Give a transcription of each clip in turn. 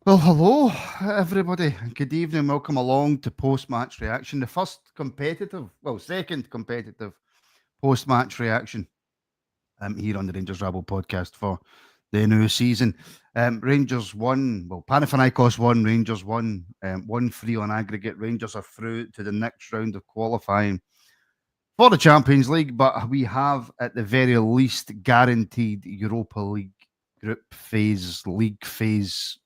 Well, hello, everybody. Good evening. Welcome along to post-match reaction. The second competitive post-match reaction here on the Rangers Rabble podcast for the new season. Rangers won, Panathinaikos won, Rangers won, 1-3 on aggregate. Rangers are through to the next round of qualifying for the Champions League, but we have at the very least guaranteed Europa League league phase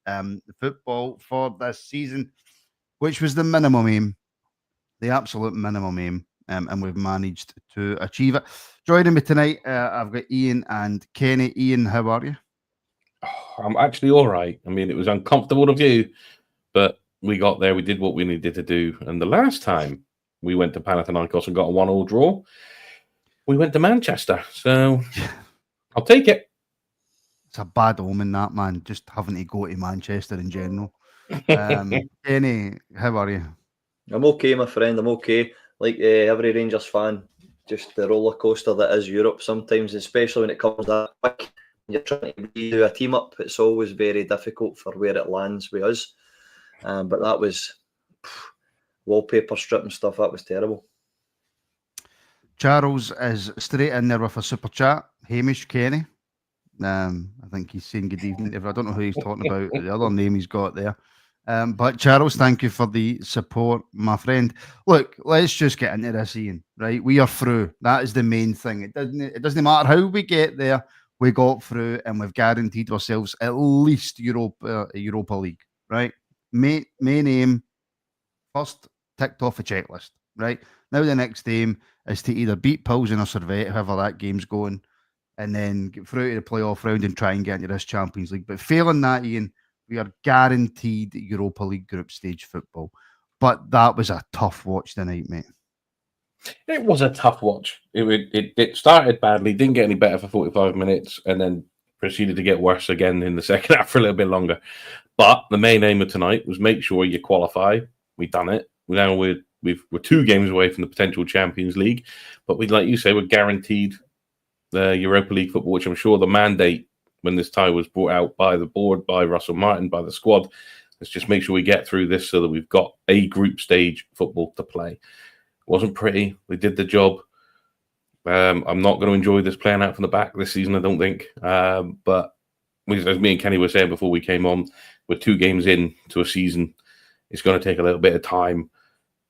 football for this season, which was the minimum aim, the absolute minimum aim, and we've managed to achieve it. Joining me tonight, I've got Ian and Kenny. Ian, how are you? I'm actually all right. I mean, it was uncomfortable to view, but we got there. We did what we needed to do. And the last time we went to Panathinaikos and got a 1-1 draw, we went to Manchester. So I'll take it. It's a bad omen, that, man, just having to go to Manchester in general. Kenny, how are you? I'm okay, my friend. I'm okay. Like every Rangers fan, just the roller coaster that is Europe sometimes, especially when it comes that quick. You're trying to do a team up. It's always very difficult for where it lands with us. But that was wallpaper stripping stuff. That was terrible. Charles is straight in there with a super chat. Hamish Kenny. I think he's saying good evening. I don't know who he's talking about. The other name he's got there. But Charles, thank you for the support, my friend. Look, let's just get into this, Ian. Right, we are through. That is the main thing. It doesn't matter how we get there. We got through, and we've guaranteed ourselves at least Europa League. Right, main aim first ticked off a checklist. Right now, the next aim is to either beat Pilsen or Servette, however that game's going, and then get through to the playoff round and try and get into this Champions League. But failing that, Ian, we are guaranteed Europa League group stage football. But that was a tough watch tonight, mate. It was a tough watch. It started badly, didn't get any better for 45 minutes, and then proceeded to get worse again in the second half for a little bit longer. But the main aim of tonight was make sure you qualify. We've done it. Now we're 2 games away from the potential Champions League. But like you say, we're guaranteed the Europa League football, which I'm sure the mandate when this tie was brought out by the board, by Russell Martin, by the squad, let's just make sure we get through this so that we've got a group stage football to play. It wasn't pretty. We did the job. I'm not going to enjoy this playing out from the back this season, I don't think. But as me and Kenny were saying before we came on, we're 2 games in to a season. It's going to take a little bit of time.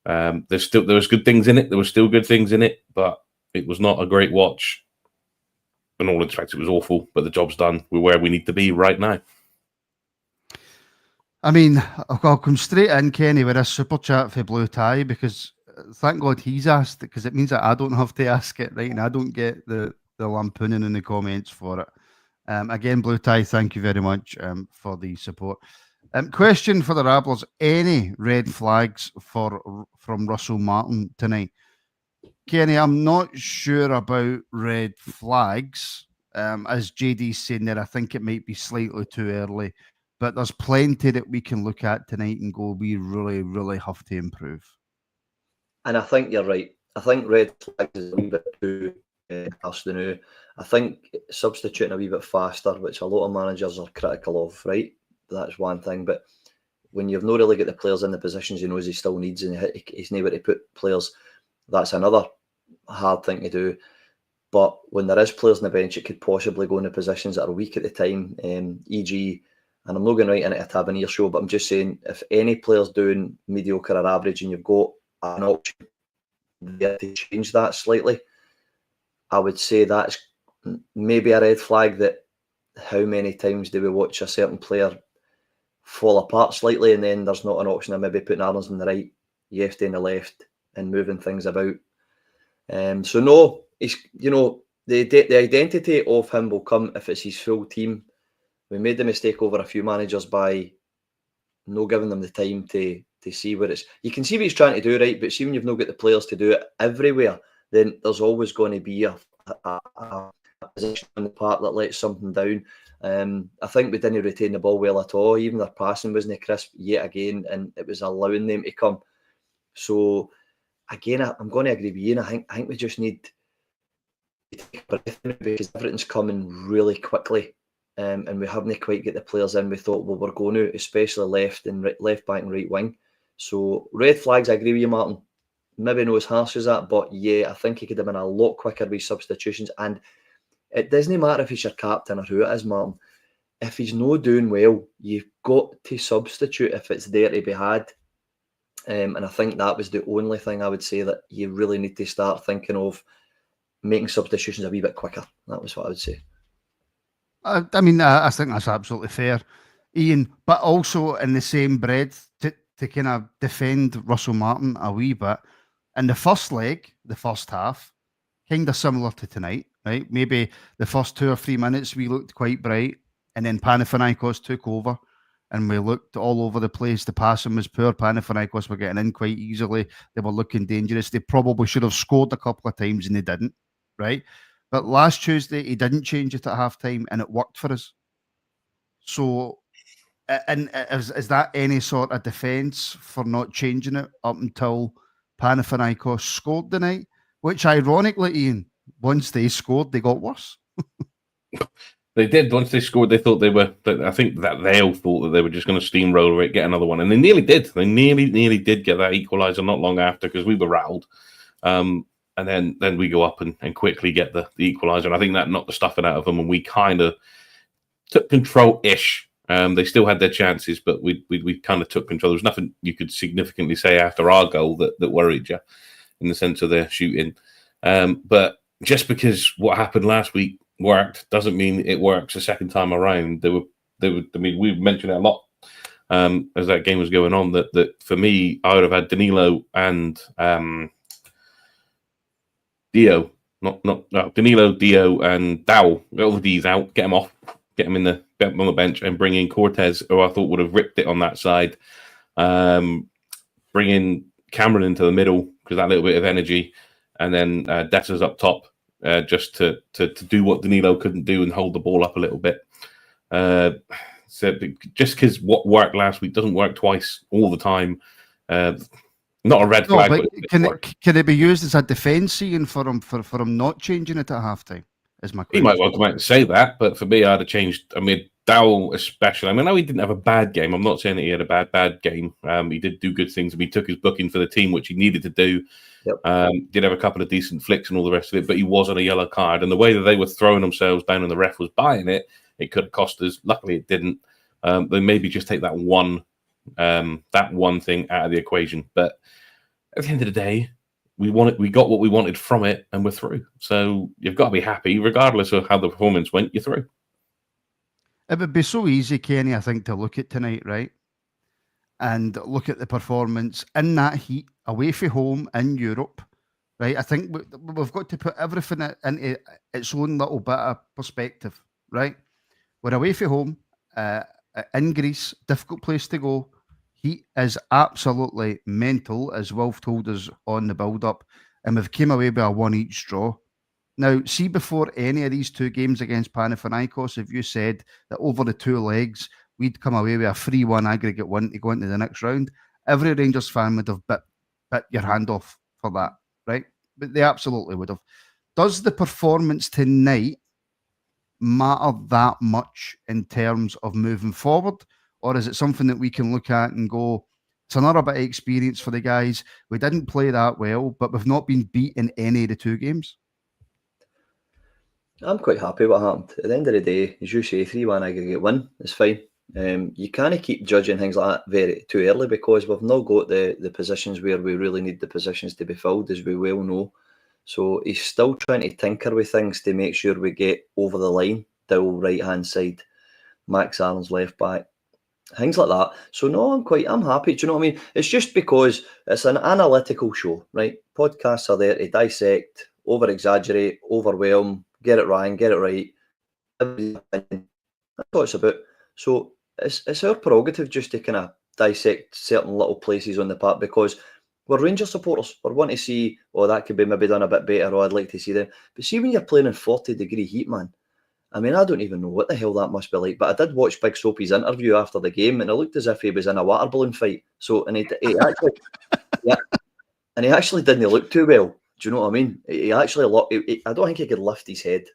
There was good things in it. There were still good things in it, but it was not a great watch. In all respects, it was awful, but the job's done. We're where we need to be right now. I mean, I'll come straight in, Kenny, with a super chat for Blue Tie, because thank God he's asked it, because it means that I don't have to ask it, right? And I don't get the lampooning in the comments for it. Again, Blue Tie, thank you very much for the support. Question for the Rabblers: any red flags from Russell Martin tonight? Kenny, I'm not sure about red flags. As JD's saying there, I think it might be slightly too early, but there's plenty that we can look at tonight and go, we really, really have to improve. And I think you're right. I think red flags is a wee bit too fast now. I think substituting a wee bit faster, which a lot of managers are critical of, right? That's one thing. But when you've not really got the players in the positions he knows he still needs, and he's not able to put players, that's another hard thing to do. But when there is players on the bench, it could possibly go into positions that are weak at the time, e.g., and I'm not going right into a Tavernier show, but I'm just saying, if any player's doing mediocre or average and you've got an option there to change that slightly, I would say that's maybe a red flag. That how many times do we watch a certain player fall apart slightly, and then there's not an option of maybe putting Arnold on the right, Jefte on the left, and moving things about. So no, he's, the identity of him will come if it's his full team. We made the mistake over a few managers by not giving them the time to see where it's. You can see what he's trying to do, right? But see, when you've not got the players to do it everywhere, then there's always going to be a position on the part that lets something down. I think we didn't retain the ball well at all. Even their passing wasn't crisp yet again, and it was allowing them to come. So again, I'm going to agree with Ian. I think we just need to take a breath, because everything's coming really quickly. and we haven't quite get the players in we thought we were going to, especially left back and right wing. So red flags, I agree with you, Martin. Maybe not as harsh as that, but yeah, I think he could have been a lot quicker with substitutions. And it doesn't matter if he's your captain or who it is, Martin. If he's not doing well, you've got to substitute if it's there to be had. And I think that was the only thing I would say that you really need to start thinking of, making substitutions a wee bit quicker. That was what I would say. I think that's absolutely fair, Ian. But also in the same breath, to kind of defend Russell Martin a wee bit, in the first leg, the first half, kind of similar to tonight, right? Maybe the first 2 or 3 minutes we looked quite bright, and then Panathinaikos took over, and we looked all over the place. The passing was poor. Panathinaikos were getting in quite easily. They were looking dangerous. They probably should have scored a couple of times, and they didn't, right? But last Tuesday, he didn't change it at halftime, and it worked for us. So, and is that any sort of defence for not changing it up until Panathinaikos scored tonight? Which, ironically, Ian, once they scored, they got worse. They did. Once they scored, they thought they were. I think that they all thought that they were just going to steamroller it, get another one, and they nearly did. They nearly did get that equaliser not long after, because we were rattled. And then we go up and quickly get the equaliser. And I think that knocked the stuffing out of them, and we kind of took control-ish. They still had their chances, but we kind of took control. There was nothing you could significantly say after our goal that worried you, in the sense of their shooting. But just because what happened last week worked doesn't mean it works a second time around. I mean, we mentioned it a lot as that game was going on. That for me, I would have had Danilo and Dio, Danilo, Dio, and Dowell. Get all the D's out, get them off, get them on the bench, and bring in Cortez, who I thought would have ripped it on that side. Bring in Cameron into the middle, because that little bit of energy, and then Deta's up top, just to do what Danilo couldn't do and hold the ball up a little bit. So just because what worked last week doesn't work twice all the time. Not a red flag. But can it be used as a defence scene for him not changing it at halftime? Is my question. He might well come out and say that, but for me, I'd have changed. I mean, Dowell especially. I mean, I know he didn't have a bad game. I'm not saying that he had a bad game. He did do good things. He took his booking for the team, which he needed to do. Yep. Did have a couple of decent flicks and all the rest of it, but he was on a yellow card. And the way that they were throwing themselves down and the ref was buying it, it could have cost us. Luckily, it didn't. They maybe just take that one thing out of the equation. But at the end of the day, we got what we wanted from it, and we're through. So you've got to be happy, regardless of how the performance went. You're through. It would be so easy, Kenny, I think, to look at tonight, right? And look at the performance in that heat, away from home in Europe, right? I think we've got to put everything into its own little bit of perspective, right? We're away from home, in Greece, difficult place to go. Heat is absolutely mental, as Wolf told us on the build-up, and we've came away with a 1-each draw. Now, see, before any of these 2 games against Panathinaikos, if you said that over the 2 legs, we'd come away with a 3-1 aggregate win to go into the next round, every Rangers fan would have bit your hand off for that, right? But they absolutely would have. Does the performance tonight matter that much in terms of moving forward? Or is it something that we can look at and go, it's another bit of experience for the guys. We didn't play that well, but we've not been beat in any of the 2 games. I'm quite happy what happened. At the end of the day, as you say, 3-1 aggregate win is fine. You can't keep judging things like that too early, because we've not got the positions where we really need the positions to be filled, as we well know. So he's still trying to tinker with things to make sure we get over the line. Dowell right-hand side, Max Allen's left back. Things like that. So no, I'm happy. Do you know what I mean? It's just because it's an analytical show, right? Podcasts are there to dissect, over-exaggerate, overwhelm, get it wrong, get it right. That's what it's about. So it's our prerogative just to kind of dissect certain little places on the park, because we're Rangers supporters. We're wanting to see, that could be maybe done a bit better, or I'd like to see them. But see, when you're playing in 40-degree heat, man, I mean, I don't even know what the hell that must be like, but I did watch Big Soapy's interview after the game, and it looked as if he was in a water balloon fight. So, and he actually, yeah, and he actually didn't look too well. Do you know what I mean? He actually, I don't think he could lift his head.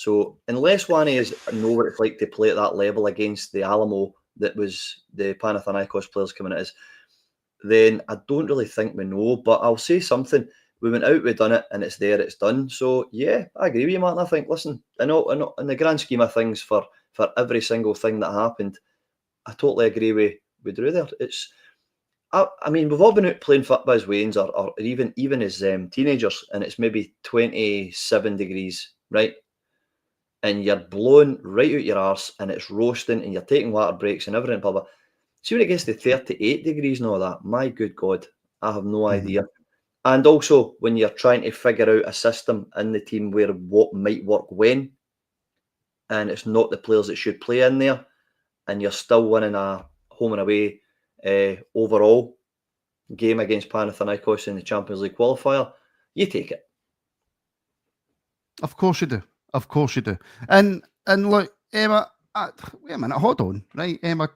So unless one is know what it's like to play at that level against the Alamo that was the Panathinaikos players coming at us, then I don't really think we know. But I'll say something. We went out, we done it, and it's there, it's done. So yeah, I agree with you, Martin. I think, listen, I know in the grand scheme of things, for every single thing that happened, I totally agree with Drew there. I mean, we've all been out playing football as Waynes or even as teenagers, and it's maybe 27 degrees, right? And you're blowing right out your arse, and it's roasting, and you're taking water breaks and everything, blah, blah. See when it gets to 38 degrees and all that, my good God, I have no idea. And also, when you're trying to figure out a system in the team where what might work when, and it's not the players that should play in there, and you're still winning a home and away overall game against Panathinaikos in the Champions League qualifier, you take it. Of course you do. Of course you do. And look, Emma, wait a minute, hold on, right? Emma,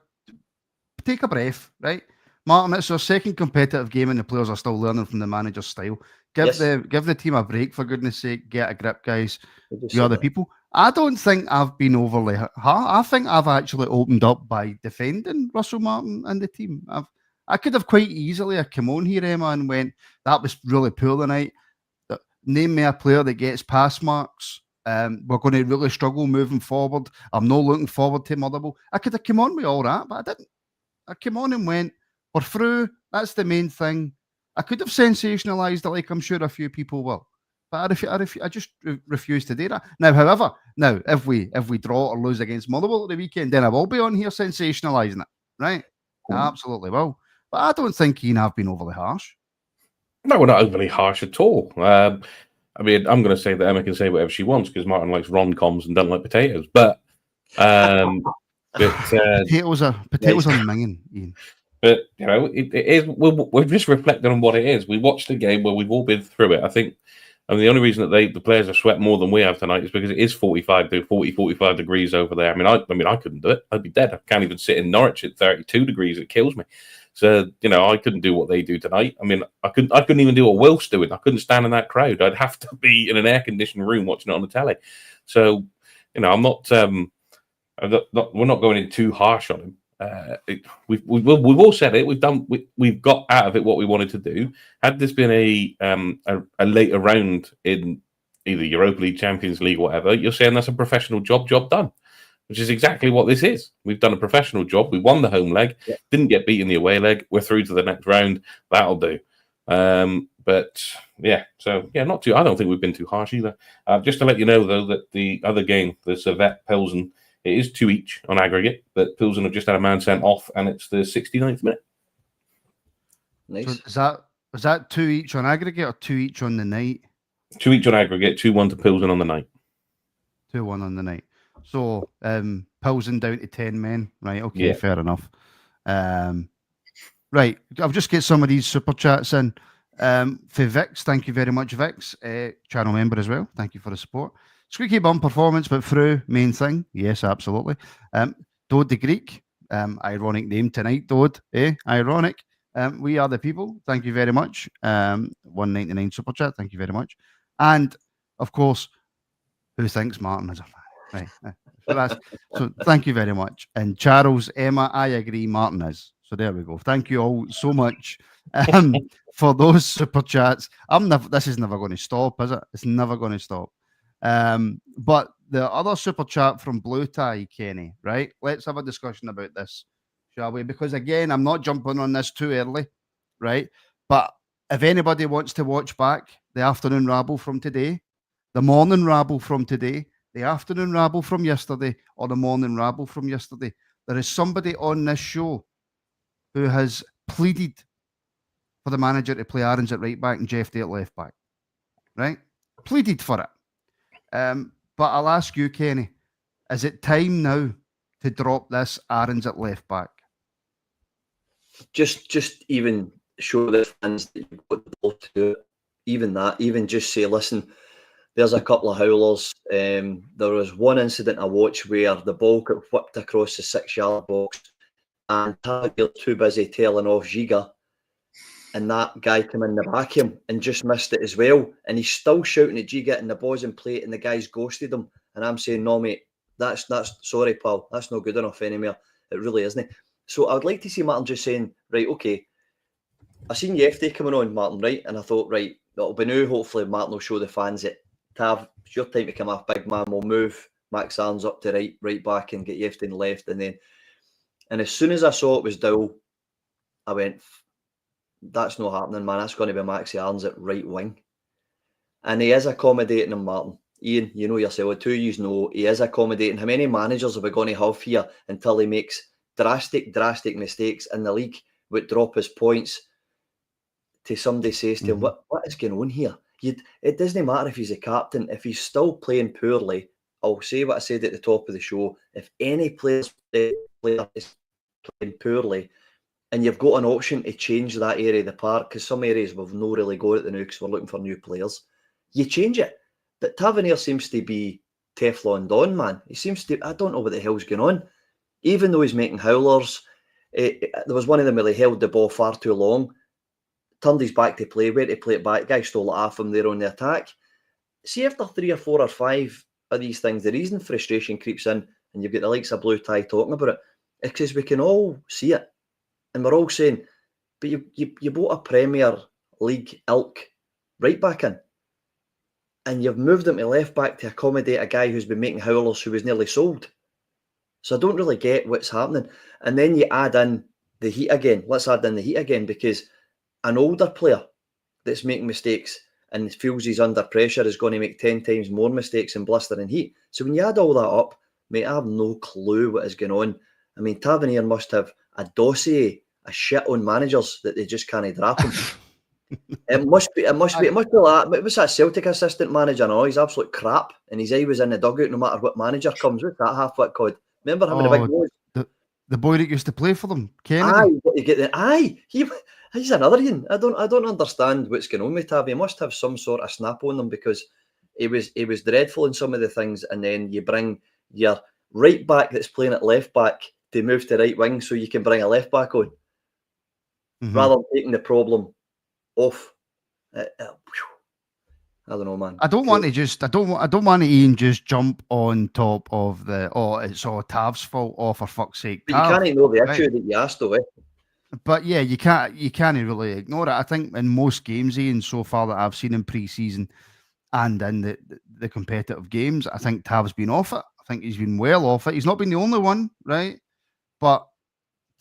take a breath, right? Martin, it's our second competitive game and the players are still learning from the manager's style. Give the team a break, for goodness sake. Get a grip, guys. You are the people. I don't think I've been overly hard. I think I've actually opened up by defending Russell Martin and the team. I could have quite easily come on here, Emma, and went, that was really poor tonight. Name me a player that gets pass marks. We're going to really struggle moving forward. I'm not looking forward to Motherwell. I could have come on with all that, but I didn't. I came on and went, we're through. That's the main thing. I could have sensationalised it like I'm sure a few people will. But I just refuse to do that. Now, however, if we draw or lose against Motherwell at the weekend, then I will be on here sensationalising it, right? I absolutely will. But I don't think Keane have been overly harsh. No, we're not overly harsh at all. I mean, I'm going to say that Emma can say whatever she wants because Martin likes rom-coms and doesn't like potatoes. But potatoes are minging, Ian. But you know, it is. We're just reflecting on what it is. We watched a game where we've all been through it. I think, and the only reason that the players have sweat more than we have tonight is because it is 45 degrees over there. I mean, I couldn't do it. I'd be dead. I can't even sit in Norwich at 32 degrees. It kills me. So you know, I couldn't do what they do tonight. I mean, I couldn't even do what Wilf's doing. I couldn't stand in that crowd. I'd have to be in an air-conditioned room watching it on the telly. So you know, I'm not. We're not going in too harsh on him. We've all said it. We've got out of it what we wanted to do. Had this been a later round in either Europa League, Champions League, whatever, you're saying that's a professional job done, which is exactly what this is. We've done a professional job. We won the home leg, didn't get beat in the away leg. We're through to the next round. That'll do. But yeah, so yeah, not too. I don't think we've been too harsh either. Just to let you know though that the other game, the Servette Pilsen. It is 2 each on aggregate, but Pilsen have just had a man sent off, and it's the 69th minute. Nice. So is that 2 each on aggregate or 2 each on the night? 2 each on aggregate, 2-1 to Pilsen on the night. 2-1 on the night. So Pilsen down to 10 men. Right, okay, fair enough. Right, I'll just get some of these super chats in. For Vix, thank you very much, Vix. Channel member as well. Thank you for the support. Squeaky bum performance, but through, main thing. Yes, absolutely. Dode the Greek, ironic name tonight, Dode, ironic. We are the people. Thank you very much. 199 super chat. Thank you very much. And of course, who thinks Martin is a fan? Right. So thank you very much. And Charles, Emma, I agree. Martin is. So there we go. Thank you all so much for those super chats. This is never going to stop, is it? It's never going to stop. But the other super chat from Blue Tie, Kenny, right? Let's have a discussion about this, shall we? Because again, I'm not jumping on this too early, right? But if anybody wants to watch back the afternoon rabble from today, the morning rabble from today, the afternoon rabble from yesterday, or the morning rabble from yesterday, there is somebody on this show who has pleaded for the manager to play Aarons at right back and Jefte at left back, right? Pleaded for it. But I'll ask you, Kenny, is it time now to drop this Aarons at left back? Just even show the fans that you've got the ball to do it. Even that, even just say, listen, there's a couple of howlers. There was one incident I watched where the ball got whipped across the 6-yard box and Tavernier too busy telling off Giga, and that guy came in the back of him and just missed it as well. And he's still shouting at Giga and the ball's in play and the guy's ghosted him. And I'm saying, no, mate, that's sorry, pal, that's not good enough anymore. It really isn't. So I would like to see Martin just saying, right, okay, I seen Jefte coming on, Martin, right? And I thought, right, that'll be new. Hopefully Martin will show the fans that, Tav, it's your time to come off, big man. We'll move Max Arns up to right back and get Jefte in the left. And as soon as I saw it was Dow, I went, that's not happening, man. That's going to be Maxi Arns at right wing. And he is accommodating him, Martin. Ian, you know yourself, two you know, he is accommodating. How many managers are we going to have here until he makes drastic mistakes in the league, would drop his points to somebody says to him, what is going on here? It doesn't matter if he's a captain. If he's still playing poorly, I'll say what I said at the top of the show. If any player is playing poorly and you've got an option to change that area of the park, because some areas we've not really got at the now because we're looking for new players, you change it. But Tavernier seems to be Teflon Don, man. He seems to, I don't know what the hell's going on. Even though he's making howlers, there was one of them where he held the ball far too long, turned his back to play, went to play it back, the guy stole it off him there on the attack. See, after 3 or 4 or 5 of these things, the reason frustration creeps in, and you've got the likes of Blue Tie talking about it, it's because we can all see it. And we're all saying, but you bought a Premier League ilk right back in, and you've moved him to left back to accommodate a guy who's been making howlers who was nearly sold. So I don't really get what's happening. And then you add in the heat again. Let's add in the heat again, because an older player that's making mistakes and feels he's under pressure is going to make 10 times more mistakes in blistering heat. So when you add all that up, mate, I have no clue what is going on. I mean, Tavernier must have a dossier, a shit on managers that they just can't drop him. It must be like that. What's that Celtic assistant manager? No, he's absolute crap, and he's always in the dugout no matter what manager comes. What's that half-wit called? Remember him in the big nose? The boy that used to play for them, Kennedy. He's another one. I don't understand what's going on with Tab. He must have some sort of snap on them, because he was dreadful in some of the things, and then you bring your right back that's playing at left back to move to right wing so you can bring a left back on, rather than taking the problem off. I don't know, man. I don't want to Ian just jump on top of the it's all Tav's fault. Oh, for fuck's sake! But you can't ignore the issue that you asked, though. But yeah, you can't really ignore it. I think in most games, Ian, so far that I've seen in pre-season and in the competitive games, I think Tav's been off it. I think he's been well off it. He's not been the only one, right? But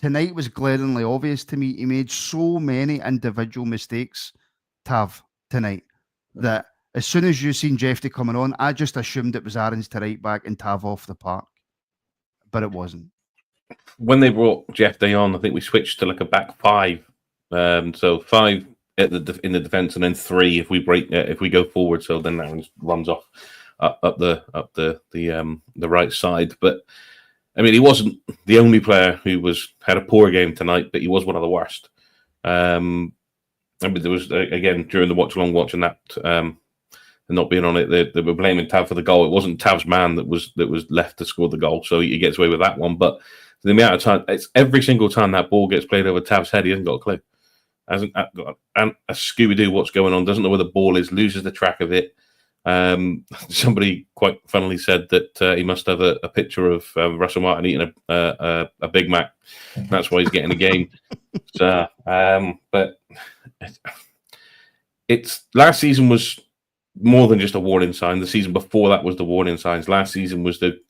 tonight was glaringly obvious to me. He made so many individual mistakes, Tav, tonight, that as soon as you seen Jefte coming on, I just assumed it was Arons to right back and Tav off the park. But it wasn't. When they brought Jefte on, I think we switched to like a back 5. So 5 in the defence, and then 3 if we go forward. So then Arons runs off up the right side. But I mean, he wasn't the only player who had a poor game tonight, but he was one of the worst. I mean, there was again during the watch along watching that. And not being on it, they were blaming Tav for the goal. It wasn't Tav's man that was left to score the goal, so he gets away with that one. But the amount of time, it's every single time that ball gets played over Tav's head, he hasn't got a clue. Hasn't got a Scooby-Doo what's going on, doesn't know where the ball is, loses the track of it. Somebody quite funnily said that he must have a picture of Russell Martin eating a Big Mac. That's why he's getting a game. So, but it's last season was more than just a warning sign. The season before that was the warning signs. Last season was the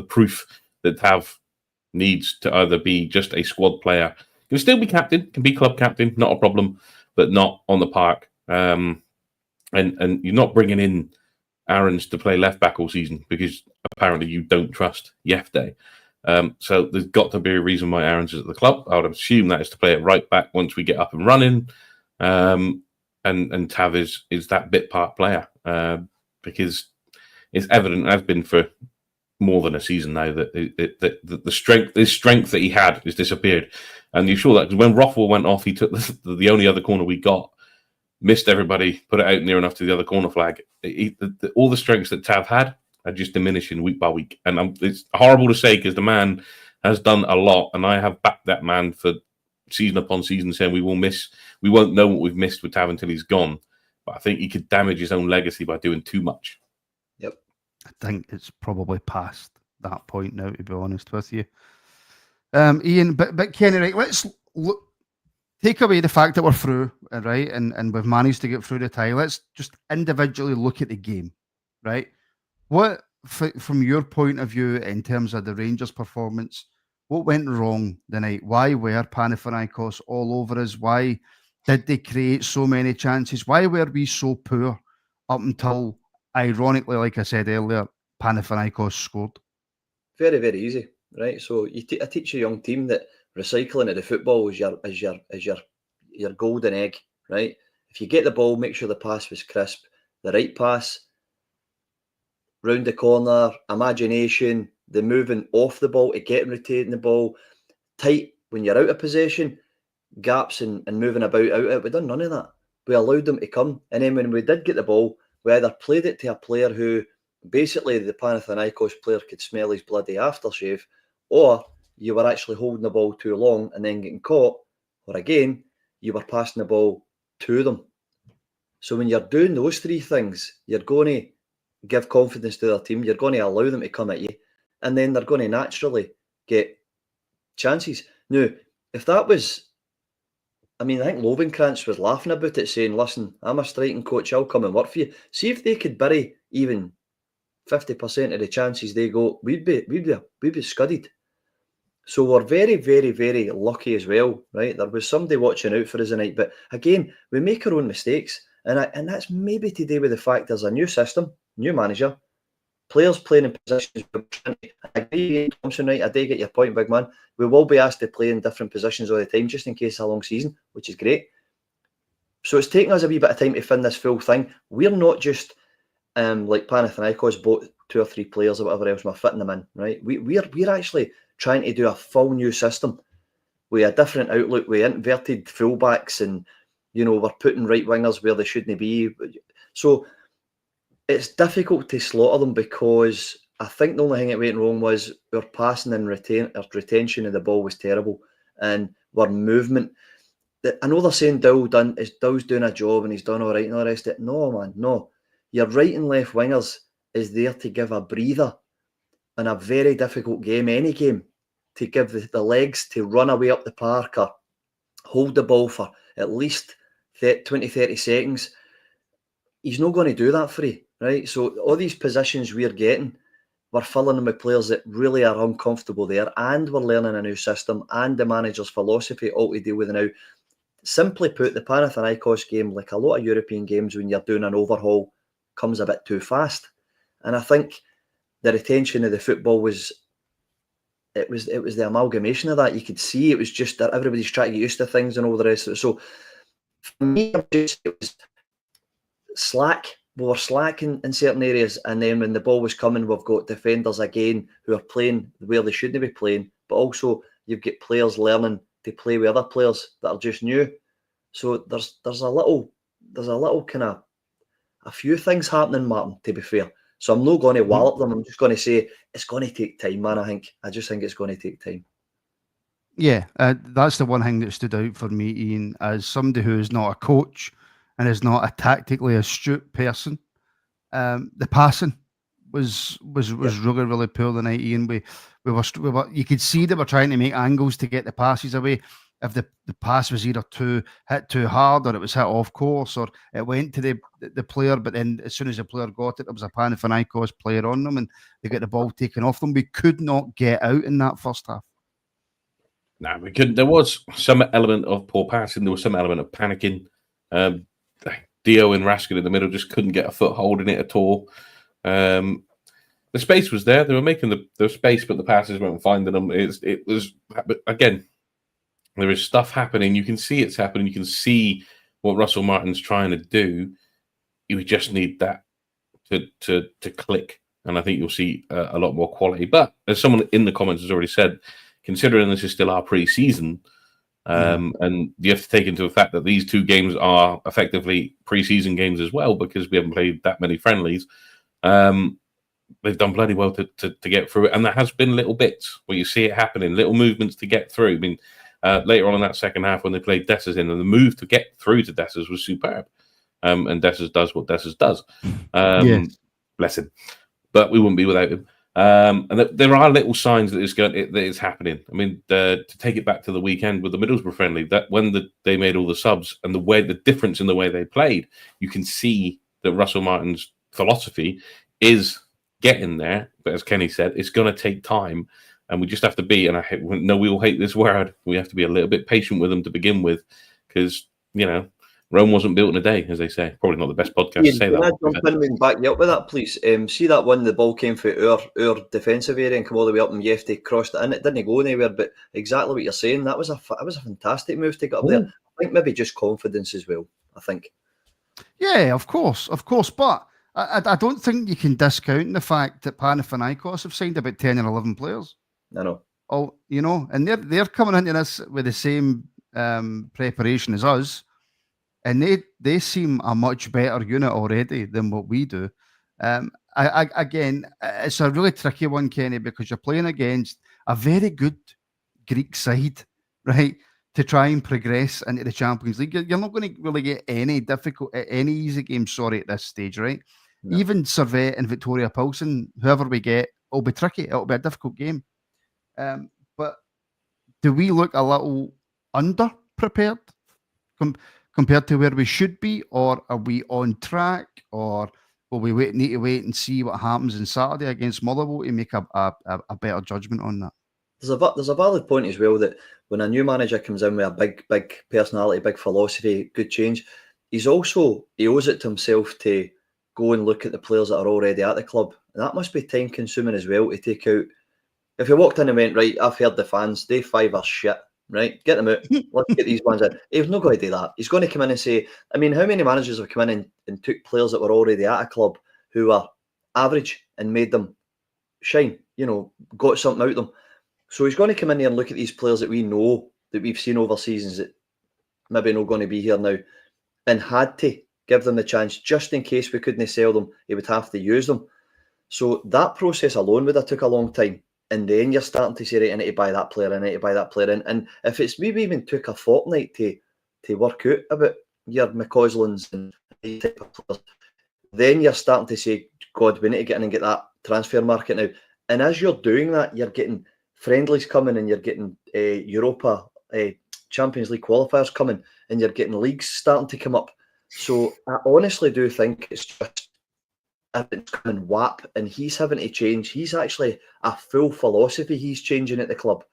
proof that Tav needs to either be just a squad player, can still be captain, can be club captain, not a problem, but not on the park. And you're not bringing in Arons to play left back all season because apparently you don't trust Jefte. So there's got to be a reason why Arons is at the club. I would assume that is to play it right back once we get up and running. And Tav is that bit part player because it's evident, has been for more than a season now, that the strength that he had has disappeared. And you saw that because when Rothwell went off, he took the only other corner we got, missed everybody, put it out near enough to the other corner flag. All the strengths that Tav had are just diminishing week by week. And it's horrible to say because the man has done a lot, and I have backed that man for season upon season, saying we won't know what we've missed with Tav until he's gone. But I think he could damage his own legacy by doing too much. Yep. I think it's probably past that point now, to be honest with you. Ian, but Kenny, right, let's take away the fact that we're through, right, and we've managed to get through the tie. Let's just individually look at the game, right? What, from your point of view, in terms of the Rangers' performance, what went wrong the night? Why were Panathinaikos all over us? Why did they create so many chances? Why were we so poor up until, ironically, like I said earlier, Panathinaikos scored? Very, very easy, right? So I teach a young team that recycling of the football is your golden egg, right? If you get the ball, make sure the pass was crisp, the right pass, round the corner, imagination, the moving off the ball to get and retaining the ball, tight when you're out of possession, gaps and moving about out of it. We done none of that. We allowed them to come, and then when we did get the ball, we either played it to a player who basically the Panathinaikos player could smell his bloody aftershave, or you were actually holding the ball too long and then getting caught, or again, you were passing the ball to them. So when you're doing those three things, you're going to give confidence to their team, you're going to allow them to come at you, and then they're going to naturally get chances. Now, if that was, I mean, I think Lovenkrantz was laughing about it, saying, listen, I'm a striking coach, I'll come and work for you. See if they could bury even 50% of the chances they go, we'd be scudded. So we're very, very, very lucky as well, right? There was somebody watching out for us tonight, but again, we make our own mistakes, and that's maybe to do with the fact there's a new system, new manager, players playing in positions. I agree, Thompson, right? I do get your point, big man. We will be asked to play in different positions all the time, just in case it's a long season, which is great. So it's taking us a wee bit of time to fin this full thing. We're not just like Panathinaikos bought 2 or 3 players or whatever else, and we're fitting them in, right? We're actually trying to do a full new system with a different outlook, with inverted fullbacks, and we're putting right wingers where they shouldn't be. So it's difficult to slaughter them, because I think the only thing that went wrong was our passing and retention of the ball was terrible, and our movement. I know they're saying Dow's doing a job and he's done all right and all the rest of it. No, man, no. Your right and left wingers is there to give a breather in a very difficult game, any game, to give the legs to run away up the park or hold the ball for at least 20, 30 seconds. He's not going to do that for you, right? So all these positions we're getting, we're filling them with players that really are uncomfortable there, and we're learning a new system and the manager's philosophy all to deal with now. Simply put, the Panathinaikos game, like a lot of European games when you're doing an overhaul, comes a bit too fast. And I think the retention of the football was the amalgamation of that. You could see it was just that everybody's trying to get used to things and all the rest of it. So for me, it was slack. We were slack in certain areas, and then when the ball was coming, we've got defenders again who are playing where they shouldn't be playing, but also you've got players learning to play with other players that are just new. So there's a little kind of a few things happening, Martin, to be fair. So I'm not going to wallop them. I'm just going to say it's going to take time, man. I just think it's going to take time. Yeah, that's the one thing that stood out for me, Ian, as somebody who is not a coach and is not a tactically astute person. The passing was really, really poor tonight, Ian. We were you could see they were trying to make angles to get the passes away. If the pass was either hit too hard, or it was hit off course, or it went to the player, but then as soon as the player got it, there was a Panathinaikos player on them, and they get the ball taken off them. We could not get out in that first half. No, we couldn't. There was some element of poor passing. There was some element of panicking. Dio and Raskin in the middle just couldn't get a foothold in it at all. The space was there. They were making the space, but the passes weren't finding them. It was, again, there is stuff happening. You can see it's happening. You can see what Russell Martin's trying to do. You just need that to click. And I think you'll see a lot more quality. But as someone in the comments has already said, considering this is still our pre-season, and you have to take into the fact that these 2 games are effectively pre-season games as well, because we haven't played that many friendlies. They've done bloody well to get through it. And there has been little bits where you see it happening, little movements to get through. I mean, later on in that second half when they played Dessers in, and the move to get through to Dessers was superb. And Dessers does what Dessers does. Yes. Bless him. but we wouldn't be without him. And there are little signs that it's happening. I mean, to take it back to the weekend with the Middlesbrough friendly, that when they made all the subs and the difference in the way they played, you can see that Russell Martin's philosophy is getting there. But as Kenny said, it's going to take time, and we just have to be. And I know we all hate this word. We have to be a little bit patient with them to begin with, because Rome wasn't built in a day, as they say. Probably not the best podcast to say that. Can I jump in and back you up with that, please? See that one, the ball came through our defensive area and come all the way up, and Jefte crossed it in. It didn't go anywhere, but exactly what you're saying, that was a fantastic move to get up there. I think maybe just confidence as well, I think. Yeah, of course. But I don't think you can discount the fact that Panathinaikos have signed about 10 or 11 players. I know. Oh, and they're coming into this with the same preparation as us. And they seem a much better unit already than what we do. Again, it's a really tricky one, Kenny, because you're playing against a very good Greek side, right? To try and progress into the Champions League, you're not going to really get any easy games, at this stage, right? No. Even Servette and Victoria Pilsen, whoever we get, it'll be tricky. It'll be a difficult game. But do we look a little under-prepared compared to where we should be, or are we on track, or will we need to wait and see what happens on Saturday against Motherwell to make a better judgment on that? There's a valid point as well, that when a new manager comes in with a big personality, big philosophy, good change, he owes it to himself to go and look at the players that are already at the club. And that must be time consuming as well, to take out. If you walked in and went, right, I've heard the fans, they 5 are shit. Right, get them out. Let's get these ones in. He's not going to do that. He's going to come in and say, I mean, how many managers have come in and took players that were already at a club who are average and made them shine, got something out of them. So he's going to come in here and look at these players that we know, that we've seen over seasons, that maybe not going to be here now, and had to give them the chance just in case we couldn't sell them. He would have to use them. So that process alone would have took a long time. And then you're starting to say, right, I need to buy that player, I need to buy that player in. And if it's maybe even took a fortnight to work out about your McCauslins and these type of players, then you're starting to say, God, we need to get in and get that transfer market now. And as you're doing that, you're getting friendlies coming, and you're getting Europa, Champions League qualifiers coming, and you're getting leagues starting to come up. So I honestly do think it's just everything's coming whap, and he's having to change. He's actually a full philosophy he's changing at the club.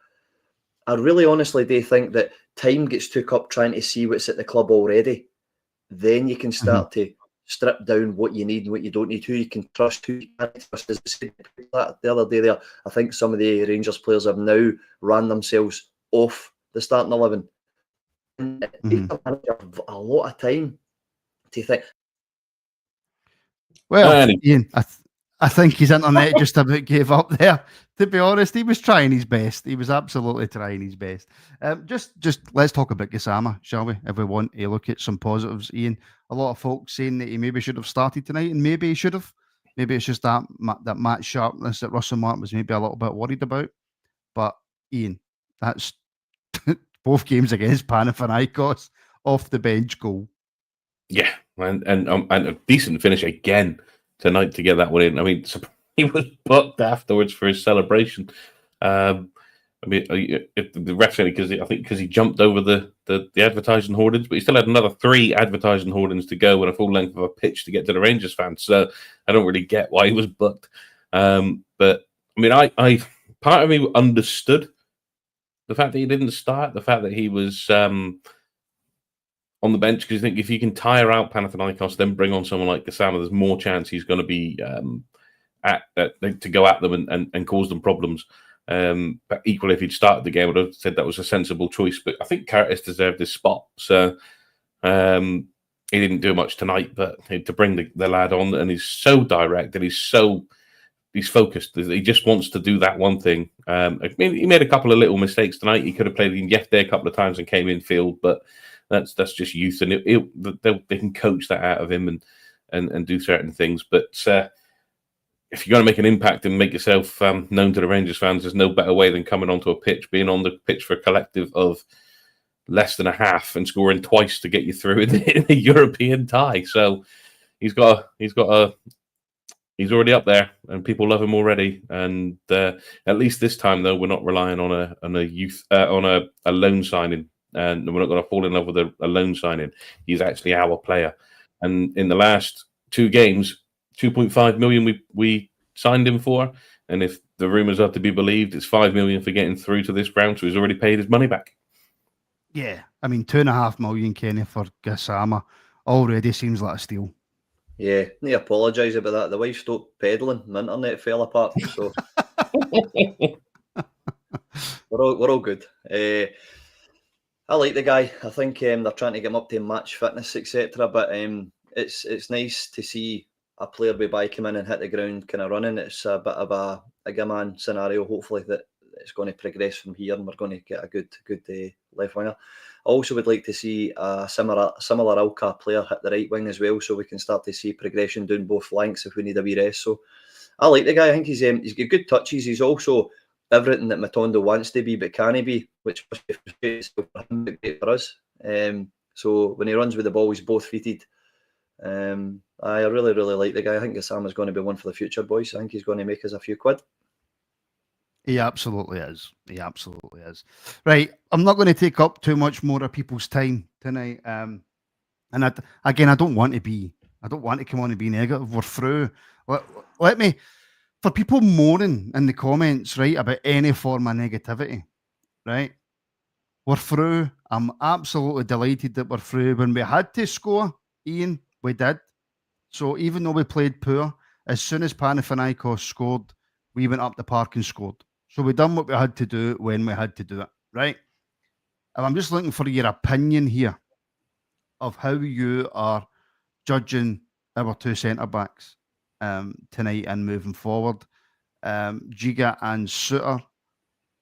I really honestly do think that time gets took up trying to see what's at the club already. Then you can start to strip down what you need and what you don't need, who you can trust, who you can't trust. As I said the other day there, I think some of the Rangers players have now ran themselves off the starting 11. And it takes a lot of time to think. Well, Ian, I think his internet just about gave up there. To be honest, he was trying his best. He was absolutely trying his best. Just let's talk about Gassama, shall we? If we want to look at some positives, Ian. A lot of folks saying that he maybe should have started tonight, and maybe he should have. Maybe it's just that match sharpness that Russell Martin was maybe a little bit worried about. But Ian, that's both games against Panathinaikos, off the bench goal. Yeah, and a decent finish again tonight to get that one in. I mean, he was booked afterwards for his celebration. I mean, the ref said because he jumped over the advertising hoardings, but he still had another 3 advertising hoardings to go and a full length of a pitch to get to the Rangers fans. So I don't really get why he was booked. But I mean, I part of me understood the fact that he didn't start, the fact that he was on the bench, because you think if you can tire out Panathinaikos, then bring on someone like Gassama, there's more chance he's going to be to go at them and cause them problems. But equally, if he'd started the game, I would have said that was a sensible choice. But I think Curtis deserved his spot, so he didn't do much tonight. But to bring the lad on, and he's so direct, and he's focused. He just wants to do that one thing. I mean, he made a couple of little mistakes tonight. He could have played in Jefte a couple of times and came in field, but that's just youth, and they can coach that out of him and do certain things. But if you're going to make an impact and make yourself known to the Rangers fans, there's no better way than coming onto a pitch, being on the pitch for a collective of less than a half and scoring twice to get you through in the European tie. So he's got a he's already up there, and people love him already. And at least this time, though, we're not relying on a loan signing, and we're not going to fall in love with a loan signing. He's actually our player. And in the last 2 games, 2.5 million we signed him for, and if the rumours are to be believed, it's 5 million for getting through to this round, so he's already paid his money back. Yeah, I mean, 2.5 million, Kenny, for Gassama already seems like a steal. Yeah, need to apologise about that. The wife stopped peddling. My internet fell apart, so we're all good. I like the guy. I think they're trying to get him up to match fitness, etc. But it's nice to see a player we buy come in and hit the ground kind of running. It's a bit of a good man scenario. Hopefully that it's going to progress from here, and we're going to get a good left winger. I also would like to see a similar Alca player hit the right wing as well, so we can start to see progression down both flanks if we need a wee rest. So I like the guy. I think he's got good touches. He's also everything that Matondo wants to be, but can he be? Which must be frustrating for him, but great for us. So when he runs with the ball, he's both feeted. I really like the guy. I think Gassama's going to be one for the future, boys. I think he's going to make us a few quid. He absolutely is. Right, I'm not going to take up too much more of people's time tonight. And I don't want to come on and be negative. We're through. Let me, for people moaning in the comments, right, about any form of negativity, right? We're through. I'm absolutely delighted that we're through. When we had to score, Ian, we did. So even though we played poor, as soon as Panathinaikos scored, we went up the park and scored. So we done what we had to do when we had to do it, right? And I'm just looking for your opinion here of how you are judging our 2 centre-backs tonight and moving forward. Giga and Suter,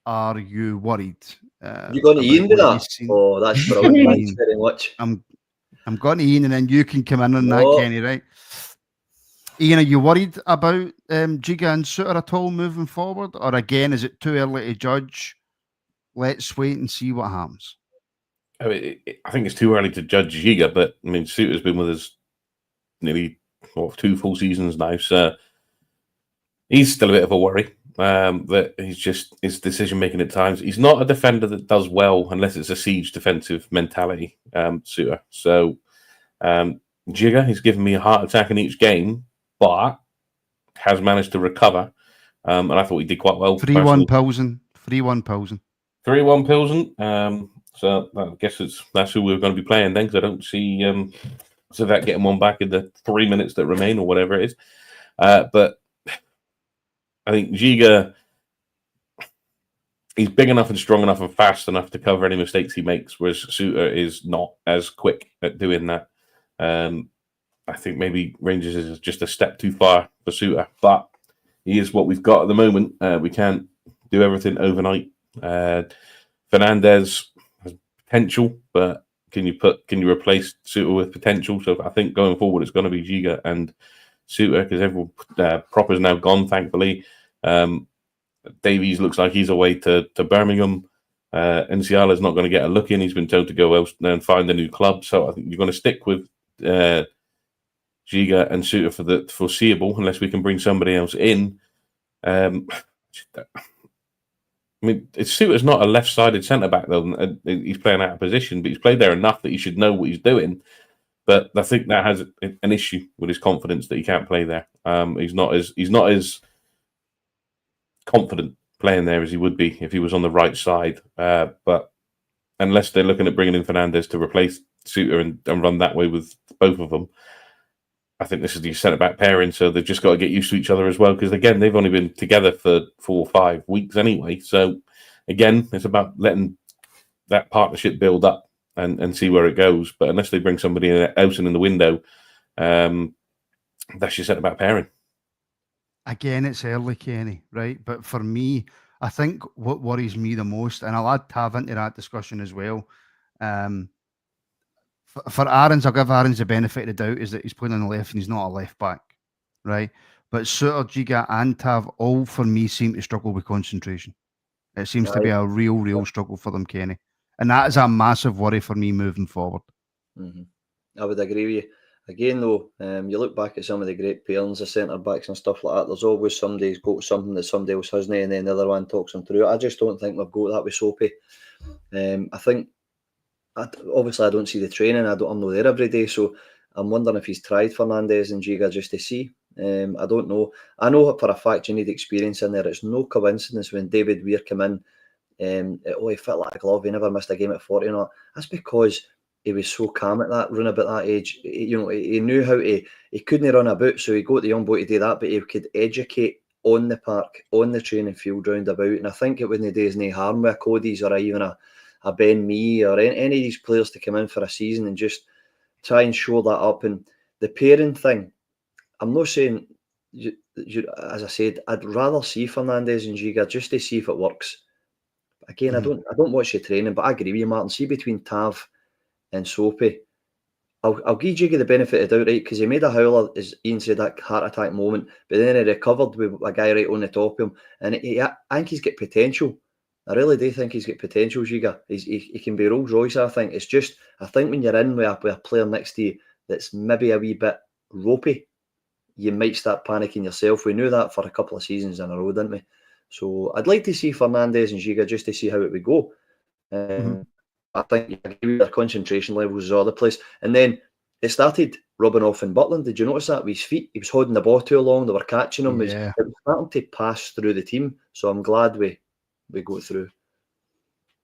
are you worried? You going to Ian with that? Oh, that's brilliant. Thanks very much. I'm going to Ian, and then you can come in on that, Kenny, right? Ian, are you worried about Giga and Suter at all moving forward? Or again, is it too early to judge? Let's wait and see what happens. I think it's too early to judge Giga, but I mean, Suter's been with us nearly 2 full seasons now, so he's still a bit of a worry. That he's just his decision making at times. He's not a defender that does well unless it's a siege defensive mentality. Suter, so Giga, he's given me a heart attack in each game, but has managed to recover. And I thought he did quite well. 3-1 Pilsen. 3-1 Pilsen. 3-1 Pilsen. So I guess that's who we're going to be playing then, because I don't see that getting one back in the 3 minutes that remain or whatever it is. But I think Giga, he's big enough and strong enough and fast enough to cover any mistakes he makes, whereas Suter is not as quick at doing that. I think maybe Rangers is just a step too far for Suter, but he is what we've got at the moment. We can't do everything overnight. Fernandez has potential, but can you replace Suter with potential? So I think going forward, it's going to be Giga and Suter, because everyone Proper's now gone, thankfully. Davies looks like he's away to Birmingham. Nsiala's not going to get a look in. He's been told to go elsewhere and find a new club. So I think you're going to stick with Giga and Suter for the foreseeable, unless we can bring somebody else in. I mean, Suter's not a left-sided centre-back, though. He's playing out of position, but he's played there enough that he should know what he's doing. But I think that has an issue with his confidence that he can't play there. He's not as confident playing there as he would be if he was on the right side. But unless they're looking at bringing in Fernandez to replace Suter and run that way with both of them, I think this is the centre-back pairing, so they've just got to get used to each other as well, because, again, they've only been together for 4 or 5 weeks anyway. So, again, it's about letting that partnership build up and see where it goes. But unless they bring somebody else in the window, that's your centre-back pairing. Again, it's early, Kenny, right? But for me, I think what worries me the most, and I'll add Tav into that discussion as well, for Aarons, I'll give Aarons the benefit of the doubt, is that he's playing on the left and he's not a left back, right? But Suter, Giga and Tav all, for me, seem to struggle with concentration. It seems to be a real struggle for them, Kenny. And that is a massive worry for me moving forward. Mm-hmm. I would agree with you. Again, though, you look back at some of the great pairings of centre-backs and stuff like that, there's always somebody's got something that somebody else hasn't, and then the other one talks them through. I just don't think we've got that with Soapy. I think, obviously, I don't see the training. I'm not there every day, so I'm wondering if he's tried Fernandes and Giga just to see. I don't know. I know for a fact you need experience in there. It's no coincidence when David Weir came in, he fit like a glove. He never missed a game at 40 or not. That's because he was so calm at that, run about that age. He knew how to. He couldn't run about, so he got the young boy to do that. But he could educate on the park, on the training field, round about. And I think it wouldn't do any harm with a Cody's or even a Ben Mee or any of these players to come in for a season and just try and show that up. And the pairing thing, I'm not saying, as I said, I'd rather see Fernandes and Giga just to see if it works. Again, I don't watch the training, but I agree with you, Martin. See, between Tav and Soapy, I'll give Giga the benefit of the doubt, right? Because he made a howler, as Ian said, that heart attack moment, but then he recovered with a guy right on the top of him. And I think he's got potential. I really do think he's got potential, Giga. He can be Rolls Royce, I think. It's just, I think when you're in with a player next to you that's maybe a wee bit ropey, you might start panicking yourself. We knew that for a couple of seasons in a row, didn't we? So I'd like to see Fernandes and Giga just to see how it would go. I think their concentration levels all the place. And then it started rubbing off in Butland. Did you notice that with his feet? He was holding the ball too long. They were catching him. Yeah. It was starting to pass through the team. So I'm glad we go through.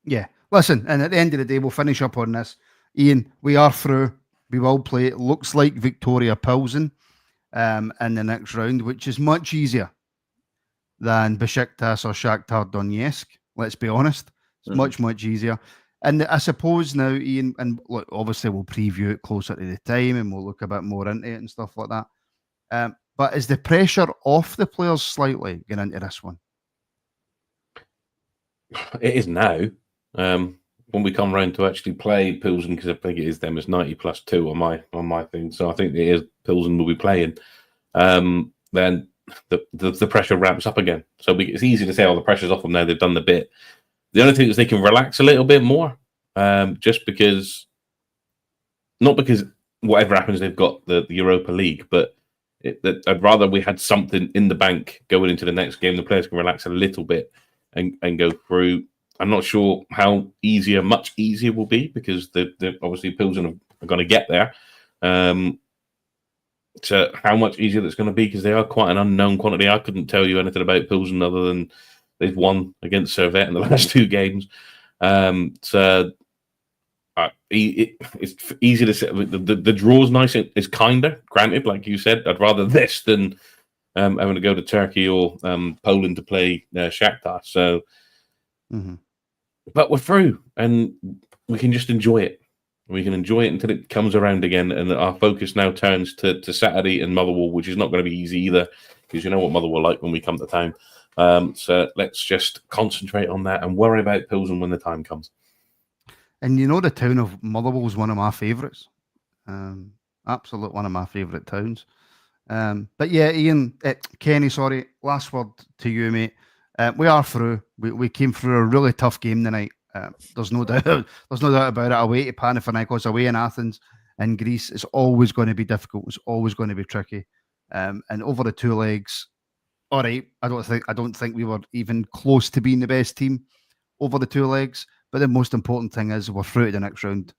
Yeah. Listen, and at the end of the day, we'll finish up on this. Ian, we are through. We will play. It looks like Victoria Pilsen in the next round, which is much easier than Besiktas or Shakhtar Donetsk. Let's be honest. It's much easier. And I suppose now, Ian, and look, obviously we'll preview it closer to the time and we'll look a bit more into it and stuff like that. But is the pressure off the players slightly getting into this one? It is now. When we come round to actually play Pilsen, because I think it is them as 90+2 on my thing. So I think it is Pilsen will be playing. Then the pressure ramps up again. So it's easy to say, the pressure's off them now. They've done the bit. The only thing is they can relax a little bit more, just because, not because whatever happens, they've got the Europa League, but I'd rather we had something in the bank going into the next game. The players can relax a little bit and go through. I'm not sure how much easier will be, because the obviously Pilsen are going to get there. So how much easier that's going to be, because they are quite an unknown quantity. I couldn't tell you anything about Pilsen other than they've won against Servette in the last 2 games. So it's easy to say. The draw's nice. It's kinder, granted, like you said. I'd rather this than having to go to Turkey or Poland to play Shakhtar. So, but we're through, and we can just enjoy it. We can enjoy it until it comes around again, and our focus now turns to Saturday and Motherwell, which is not going to be easy either, because you know what Motherwell like when we come to town. So let's just concentrate on that and worry about Pilsen when the time comes. And you know, the town of Motherwell is one of my favourites. Absolute one of my favourite towns. But yeah, Ian, Kenny, sorry, last word to you, mate. We are through. We came through a really tough game tonight. There's no doubt. There's no doubt about it. Away to Panathinaikos, away in Athens, in Greece, it's always going to be difficult. It's always going to be tricky. And over the 2 legs, all right. I don't think we were even close to being the best team over the 2 legs. But the most important thing is we're through to the next round,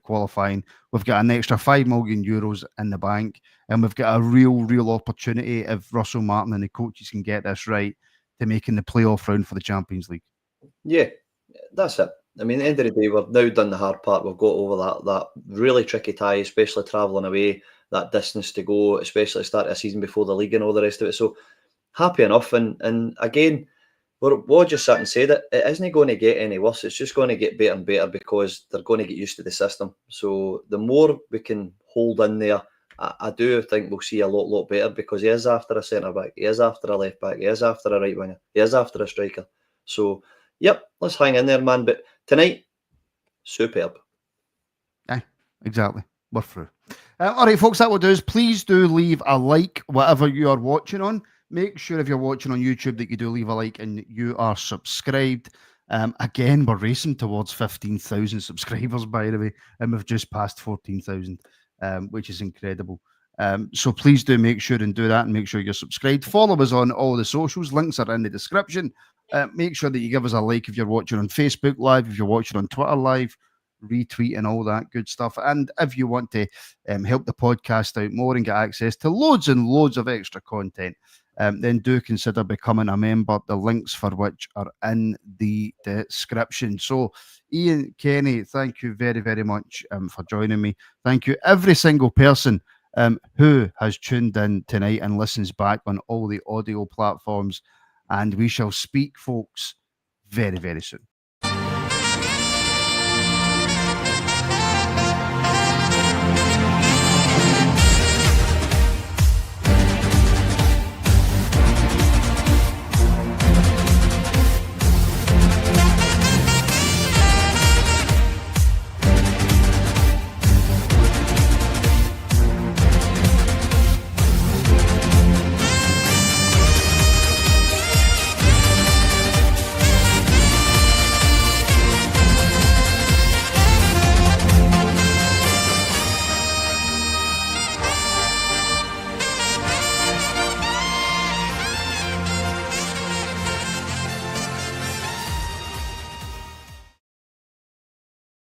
qualifying. We've got an extra €5 million in the bank, and we've got a real opportunity if Russell Martin and the coaches can get this right to making the playoff round for the Champions League. Yeah, that's it. I mean, at the end of the day, we've now done the hard part. We've got over that really tricky tie, especially travelling away, that distance to go, especially at the start of the season before the league and all the rest of it. So happy enough. And again, we'll just sat and say that it isn't going to get any worse. It's just going to get better and better, because they're going to get used to the system. So the more we can hold in there, I do think we'll see a lot better, because he is after a centre-back, he is after a left-back, he is after a right-winger, he is after a striker. So, yep, let's hang in there, man. But tonight, superb. Aye, exactly. We're through. All right, folks, that will do is please do leave a like, whatever you are watching on. Make sure if you're watching on YouTube that you do leave a like and you are subscribed. Again, we're racing towards 15,000 subscribers, by the way, and we've just passed 14,000. which is incredible. So please do make sure and do that, and make sure you're subscribed. Follow us on all the socials. Links are in the description. Make sure that you give us a like if you're watching on Facebook Live, if you're watching on Twitter Live, retweet and all that good stuff. And if you want to help the podcast out more and get access to loads and loads of extra content, then do consider becoming a member, the links for which are in the description. So, Ian, Kenny, thank you very, very much for joining me. Thank you, every single person who has tuned in tonight and listens back on all the audio platforms. And we shall speak, folks, very, very soon.